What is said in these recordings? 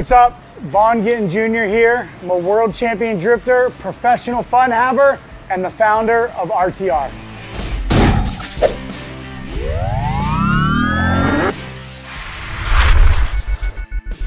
What's up? BaンギットンJr. here. I'm a world champion drifter, professional fun haver, and the founder of RTR.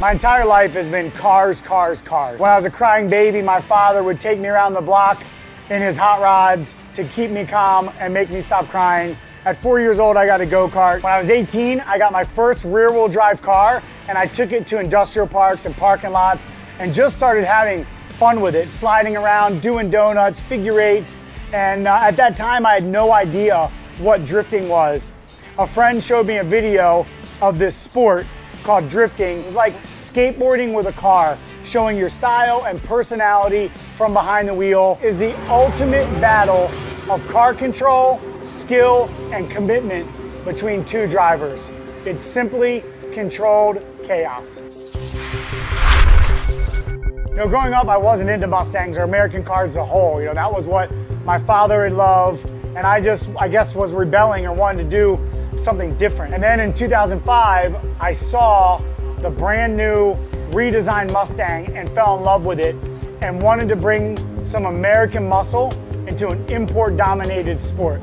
My entire life has been cars, cars, cars. When I was a crying baby, my father would take me around the block in his hot rods to keep me calm and make me stop crying. At 4 years old, I got a go-kart. When I was 18, I got my first rear-wheel drive car, and I took it to industrial parks and parking lots and just started having fun with it, sliding around, doing donuts, figure eights. And at that time, I had no idea what drifting was. A friend showed me a video of this sport called drifting. It was like skateboarding with a car, showing your style and personality from behind the wheel. Is the ultimate battle of car control, skill, and commitment between two drivers. It's simply controlled chaos. You know, growing up, I wasn't into Mustangs or American cars as a whole. You know, that was what my father had loved, and I guess was rebelling or wanted to do something different. And then in 2005, I saw the brand new redesigned Mustang and fell in love with it and wanted to bring some American muscle into an import-dominated sport.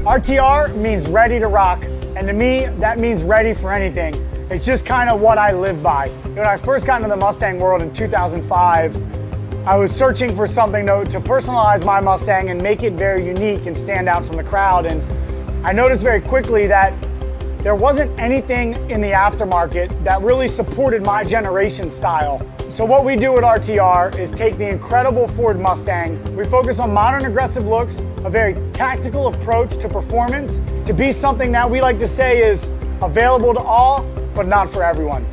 RTR means ready to rock, and to me, that means ready for anything. It's just kind of what I live by. When I first got into the Mustang world in 2005, I was searching for something to personalize my Mustang and make it very unique and stand out from the crowd. And I noticed very quickly that there wasn't anything in the aftermarket that really supported my generation style. So what we do at RTR is take the incredible Ford Mustang, we focus on modern aggressive looks, a very tactical approach to performance, to be something that we like to say is available to all, but not for everyone.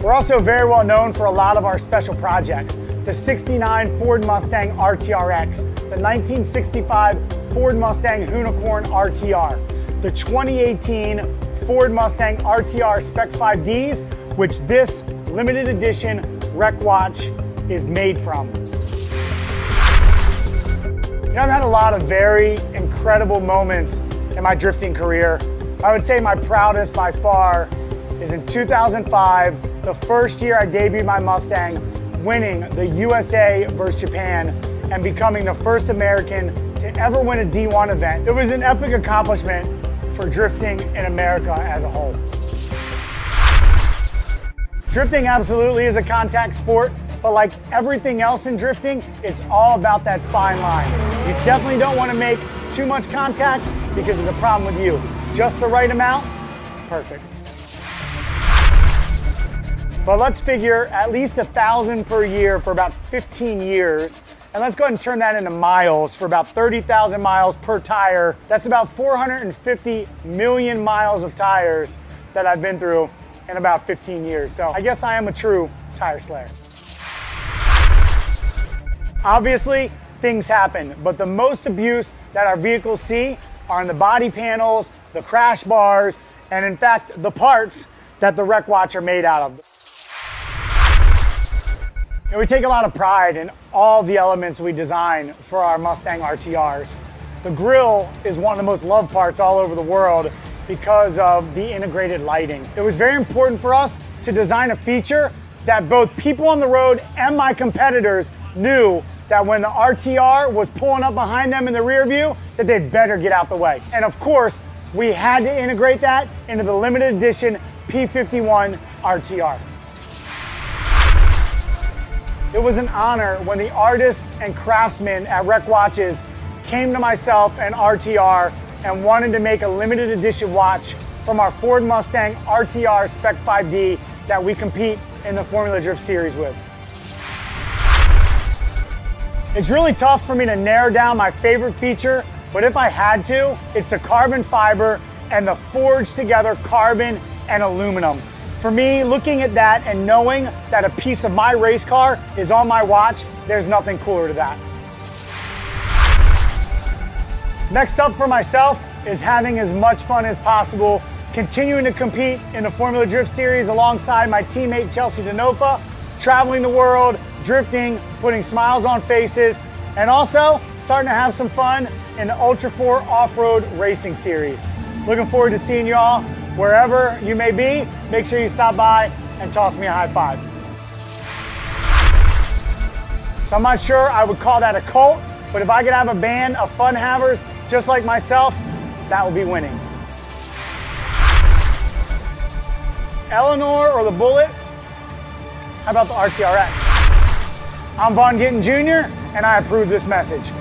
We're also very well known for a lot of our special projects. The '69 Ford Mustang RTRX, the 1965 Ford Mustang Unicorn RTR, the 2018 Ford Mustang RTR Spec 5Ds, which this limited edition wreck watch is made from. You know, I've had a lot of very incredible moments in my drifting career. I would say my proudest by far is in 2005, the first year I debuted my Mustang, winning the USA versus Japan and becoming the first American to ever win a D1 event. It was an epic accomplishment for drifting in America as a whole. Drifting absolutely is a contact sport, but like everything else in drifting, it's all about that fine line. You definitely don't want to make too much contact because it's a problem with you. Just the right amount, perfect. But let's figure at least 1,000 per year for about 15 years. And let's go ahead and turn that into miles for about 30,000 miles per tire. That's about 450 million miles of tires that I've been through in about 15 years. So I guess I am a true tire slayer. Obviously, things happen, but the most abuse that our vehicles see are in the body panels, the crash bars, and in fact, the parts that the wreck watch are made out of. And we take a lot of pride in all the elements we design for our Mustang RTRs. The grille is one of the most loved parts all over the world because of the integrated lighting. It was very important for us to design a feature that both people on the road and my competitors knew that when the RTR was pulling up behind them in the rear view, that they'd better get out the way. And of course, we had to integrate that into the limited edition P51 RTR. It was an honor when the artists and craftsmen at Wreck Watches came to myself and RTR and wanted to make a limited edition watch from our Ford Mustang RTR Spec 5D that we compete in the Formula Drift Series with. It's really tough for me to narrow down my favorite feature, but if I had to, it's the carbon fiber and the forged together carbon and aluminum. For me, looking at that and knowing that a piece of my race car is on my watch, there's nothing cooler to that. Next up for myself is having as much fun as possible, continuing to compete in the Formula Drift Series alongside my teammate Chelsea Denofa, traveling the world, drifting, putting smiles on faces, and also starting to have some fun in the Ultra 4 Off-Road Racing Series. Looking forward to seeing you all Wherever you may be, make sure you stop by and toss me a high five. So I'm not sure I would call that a cult, but if I could have a band of fun havers just like myself, that would be winning. Eleanor or the Bullet? How about the RTRX? I'm Bahngittn Jr., and I approve this message.